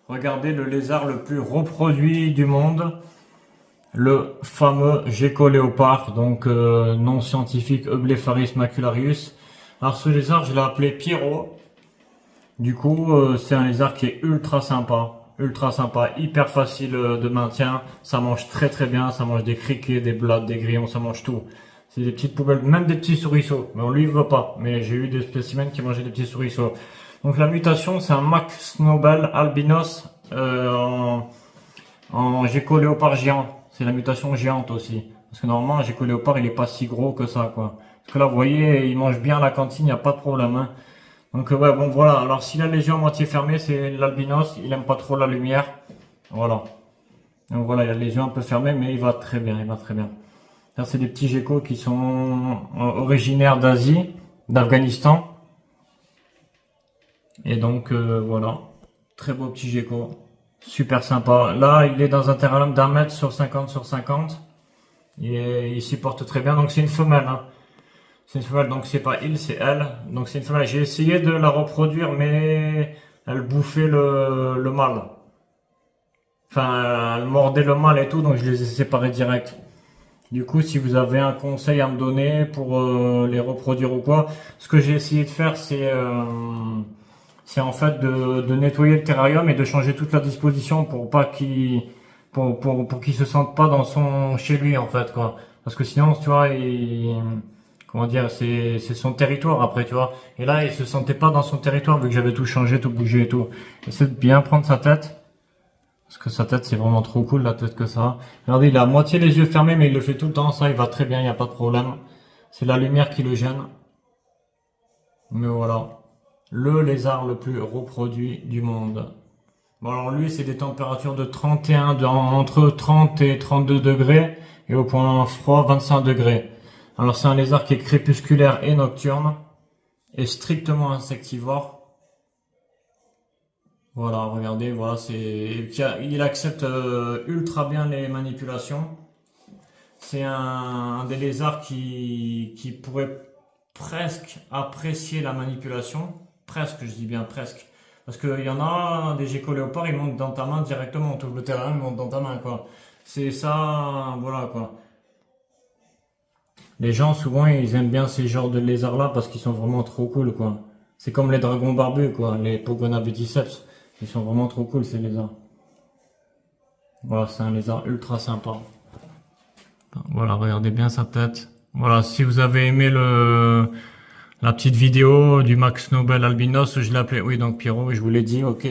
Regardez le lézard le plus reproduit du monde, le fameux gecko léopard, donc nom scientifique Eublepharis macularius. Alors ce lézard, je l'ai appelé Pierrot. Du coup, c'est un lézard qui est ultra sympa, hyper facile de maintien. Ça mange très très bien, ça mange des criquets, des blattes, des grillons, ça mange tout. C'est des petites poubelles, même des petits souriceaux, mais on lui veut pas. Mais j'ai eu des spécimens qui mangeaient des petits souriceaux. Donc la mutation, c'est un Max Nobel albinos en gecko léopard géant. C'est la mutation géante aussi. Parce que normalement, un gecko léopard, il est pas si gros que ça, quoi. Parce que là, vous voyez, il mange bien à la cantine, il n'y a pas de problème, hein. Donc ouais, bon voilà. Alors s'il a les yeux à moitié fermés, c'est l'albinos. Il aime pas trop la lumière. Voilà. Donc voilà, il a les yeux un peu fermés, mais il va très bien, il va très bien. Là, c'est des petits geckos qui sont originaires d'Asie, d'Afghanistan. Et donc voilà, très beau petit gecko, super sympa. Là, il est dans un terrarium d'1 mètre sur 50 sur 50. Et il s'y porte très bien. Donc c'est une femelle, hein. C'est une femelle, donc c'est pas il, c'est elle. Donc c'est une femelle. J'ai essayé de la reproduire, mais elle bouffait le mâle. Enfin, elle mordait le mâle et tout, donc je les ai séparés direct. Du coup, si vous avez un conseil à me donner pour les reproduire ou quoi, ce que j'ai essayé de faire, c'est en fait de nettoyer le terrarium et de changer toute la disposition pour pas pour qu'il se sente pas dans chez lui en fait quoi. Parce que sinon, tu vois, comment dire, c'est son territoire après, tu vois. Et là, il se sentait pas dans son territoire vu que j'avais tout changé, tout bougé et tout. Essaie de bien prendre sa tête. Parce que sa tête, c'est vraiment trop cool, la tête que ça a. Regardez, il a à moitié les yeux fermés, mais il le fait tout le temps. Ça, il va très bien, il n'y a pas de problème. C'est la lumière qui le gêne. Mais voilà. Le lézard le plus reproduit du monde. Bon, alors lui, c'est des températures de 31, entre 30 et 32 degrés. Et au point froid, 25 degrés. Alors, c'est un lézard qui est crépusculaire et nocturne. Et strictement insectivore. Voilà, regardez, voilà, il accepte ultra bien les manipulations. C'est un des lézards qui pourrait presque apprécier la manipulation. Presque, je dis bien presque. Parce qu'il y en a des geckos léopards, ils montent dans ta main directement. Tout le terrain, ils montent dans ta main, quoi. C'est ça, voilà, quoi. Les gens, souvent, ils aiment bien ces genres de lézards-là parce qu'ils sont vraiment trop cool, quoi. C'est comme les dragons barbus, quoi, les Pogona viticeps. Ils sont vraiment trop cool, ces lézards. Voilà, c'est un lézard ultra sympa. Voilà, regardez bien sa tête. Voilà, si vous avez aimé la petite vidéo du Max Nobel albinos, je l'ai appelé, oui, donc Pierrot, je vous l'ai dit, ok.